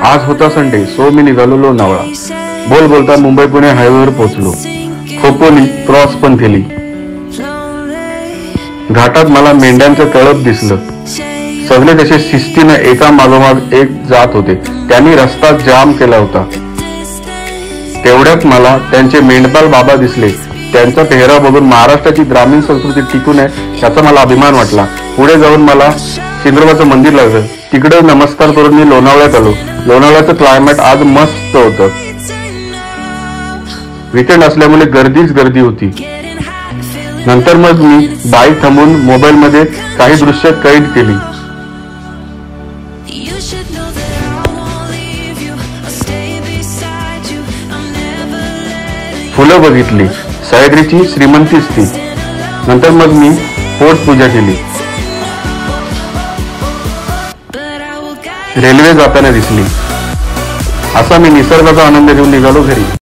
आज होता Sunday, so मी निघालो लोणावळा. बोल बोलता मुंबई पुणे हायवेवर पोहोचलो. खोपोली क्रॉस पण केली. घाटात मला मेंढ्यांचं तळप दिसलं. सगळे कसे शिस्तीनं एका मागोमाग एक जात होते. त्यांनी रस्ता जाम केला होता. तेवढ्यात मला त्यांचे मेंढपाल बाबा दिसले. त्यांचा पेहराव बघून महाराष्ट्राची ग्रामीण संस्कृती टिकून आहे याचा मला अभिमान वाटला. पुढे जाऊन मला सिंधुदुर्गाचं मंदिर लागलं. तिकडे नमस्कार करून मी लोणावळ्यात आलो. लोणावळ्याचं क्लायमेट आज मस्त होतं. वीकेंड असल्यामुळे गर्दीच गर्दी होती. नंतर मग मी बाईक थांबवून मोबाईल मध्ये काही दृश्य कैद केली. फुलं बघितली. सह्याद्रीची श्रीमंतीच ती. नंतर मग मी पोट पूजा केली. रेल्वे जाताना दिसली. असा मी निसर्गाचा आनंद घेऊन निघालो घरी.